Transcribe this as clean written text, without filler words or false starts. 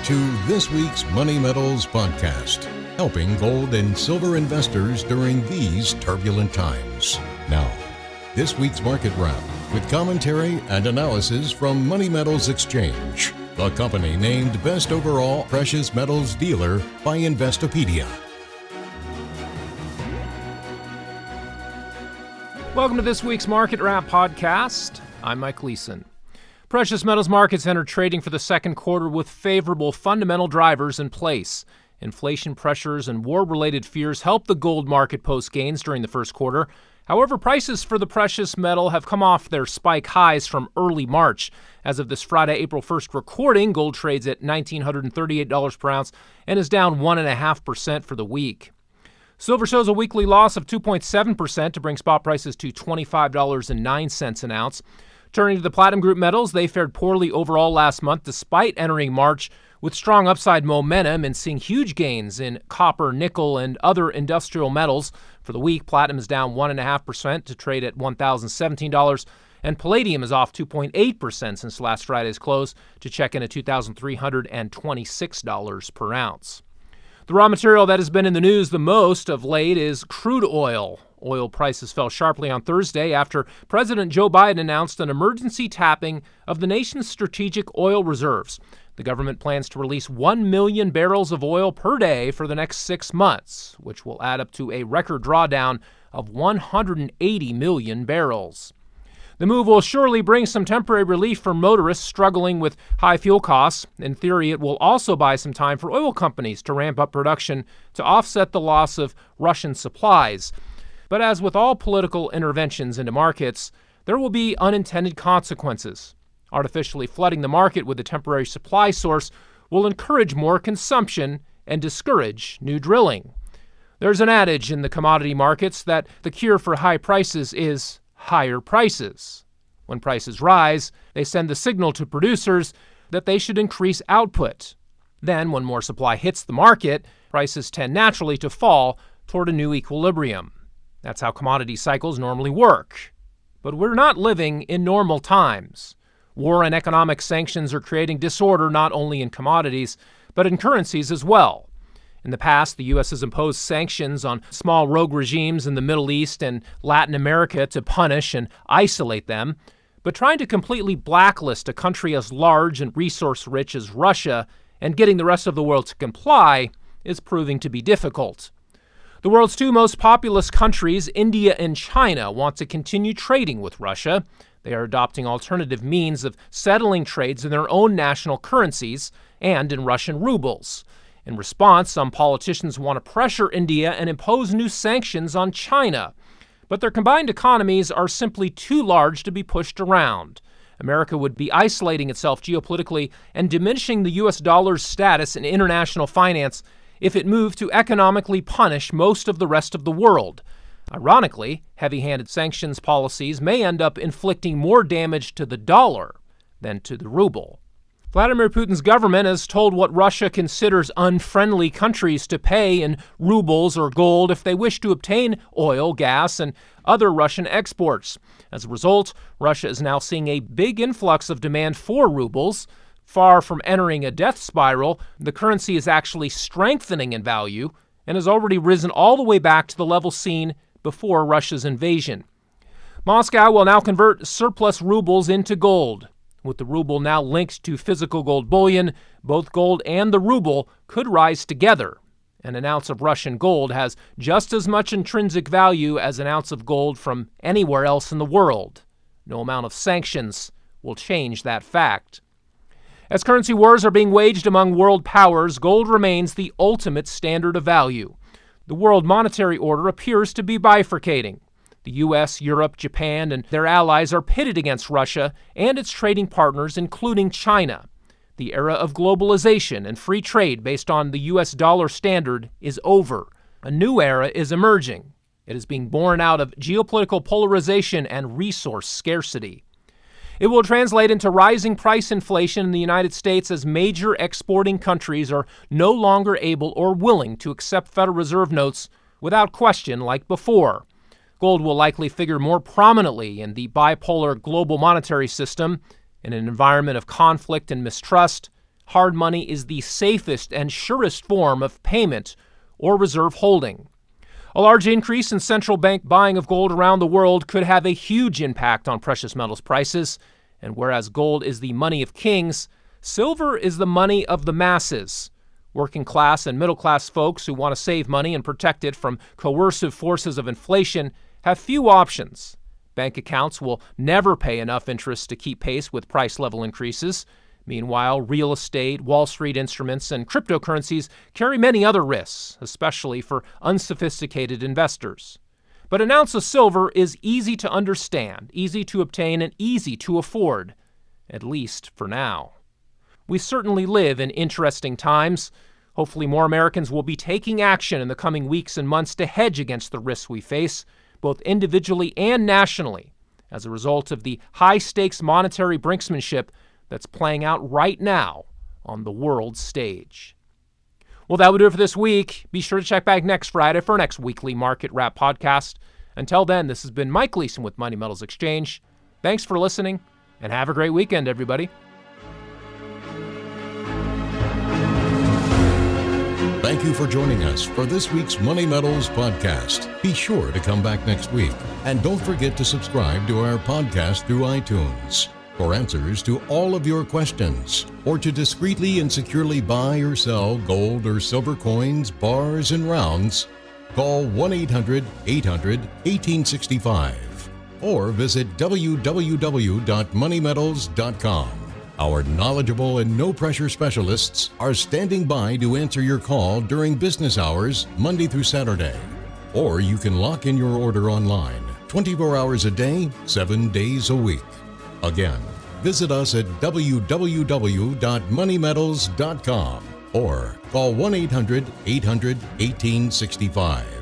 to this week's Money Metals podcast, helping gold and silver investors during these turbulent times. Now, this week's market wrap with commentary and analysis from Money Metals Exchange, the company named Best Overall Precious Metals Dealer by Investopedia. Welcome to this week's Market Wrap podcast. I'm Mike Leeson. Precious metals markets entered trading for the second quarter with favorable fundamental drivers in place. Inflation pressures and war-related fears helped the gold market post gains during the first quarter. However, prices for the precious metal have come off their spike highs from early March. As of this Friday, April 1st recording, gold trades at $1,938 per ounce and is down 1.5% for the week. Silver shows a weekly loss of 2.7% to bring spot prices to $25.09 an ounce. Turning to the platinum group metals, they fared poorly overall last month despite entering March with strong upside momentum and seeing huge gains in copper, nickel, and other industrial metals. For the week, platinum is down 1.5% to trade at $1,017, and palladium is off 2.8% since last Friday's close to check in at $2,326 per ounce. The raw material that has been in the news the most of late is crude oil. Oil prices fell sharply on Thursday after President Joe Biden announced an emergency tapping of the nation's strategic oil reserves. The government plans to release 1 million barrels of oil per day for the next 6 months, which will add up to a record drawdown of 180 million barrels. The move will surely bring some temporary relief for motorists struggling with high fuel costs. In theory, it will also buy some time for oil companies to ramp up production to offset the loss of Russian supplies. But as with all political interventions into markets, there will be unintended consequences. Artificially flooding the market with a temporary supply source will encourage more consumption and discourage new drilling. There's an adage in the commodity markets that the cure for high prices is higher prices. When prices rise, they send the signal to producers that they should increase output. Then, when more supply hits the market, prices tend naturally to fall toward a new equilibrium. That's how commodity cycles normally work. But we're not living in normal times. War and economic sanctions are creating disorder not only in commodities, but in currencies as well. In the past, the U.S. has imposed sanctions on small rogue regimes in the Middle East and Latin America to punish and isolate them. But trying to completely blacklist a country as large and resource-rich as Russia and getting the rest of the world to comply is proving to be difficult. The world's two most populous countries, India and China, want to continue trading with Russia. They are adopting alternative means of settling trades in their own national currencies and in Russian rubles. In response, some politicians want to pressure India and impose new sanctions on China. But their combined economies are simply too large to be pushed around. America would be isolating itself geopolitically and diminishing the U.S. dollar's status in international finance if it moved to economically punish most of the rest of the world. Ironically, heavy-handed sanctions policies may end up inflicting more damage to the dollar than to the ruble. Vladimir Putin's government has told what Russia considers unfriendly countries to pay in rubles or gold if they wish to obtain oil, gas, and other Russian exports. As a result, Russia is now seeing a big influx of demand for rubles. Far from entering a death spiral, the currency is actually strengthening in value and has already risen all the way back to the level seen before Russia's invasion. Moscow will now convert surplus rubles into gold. With the ruble now linked to physical gold bullion, both gold and the ruble could rise together. And an ounce of Russian gold has just as much intrinsic value as an ounce of gold from anywhere else in the world. No amount of sanctions will change that fact. As currency wars are being waged among world powers, gold remains the ultimate standard of value. The world monetary order appears to be bifurcating. The U.S., Europe, Japan, and their allies are pitted against Russia and its trading partners, including China. The era of globalization and free trade based on the U.S. dollar standard is over. A new era is emerging. It is being born out of geopolitical polarization and resource scarcity. It will translate into rising price inflation in the United States as major exporting countries are no longer able or willing to accept Federal Reserve notes without question like before. Gold will likely figure more prominently in the bipolar global monetary system. In an environment of conflict and mistrust, hard money is the safest and surest form of payment or reserve holding. A large increase in central bank buying of gold around the world could have a huge impact on precious metals prices, and whereas gold is the money of kings, silver is the money of the masses. Working class and middle class folks who want to save money and protect it from coercive forces of inflation have few options. Bank accounts will never pay enough interest to keep pace with price level increases. Meanwhile, real estate, Wall Street instruments, and cryptocurrencies carry many other risks, especially for unsophisticated investors. But an ounce of silver is easy to understand, easy to obtain, and easy to afford, at least for now. We certainly live in interesting times. Hopefully more Americans will be taking action in the coming weeks and months to hedge against the risks we face, both individually and nationally, as a result of the high-stakes monetary brinksmanship that's playing out right now on the world stage. Well, that will do it for this week. Be sure to check back next Friday for our next weekly Market Wrap podcast. Until then, this has been Mike Leeson with Money Metals Exchange. Thanks for listening, and have a great weekend, everybody. Thank you for joining us for this week's Money Metals podcast. Be sure to come back next week. And don't forget to subscribe to our podcast through iTunes. For answers to all of your questions, or to discreetly and securely buy or sell gold or silver coins, bars, and rounds, call 1-800-800-1865 or visit www.moneymetals.com. Our knowledgeable and no-pressure specialists are standing by to answer your call during business hours, Monday through Saturday. Or you can lock in your order online, 24 hours a day, 7 days a week. Again, visit us at www.moneymetals.com or call 1-800-800-1865.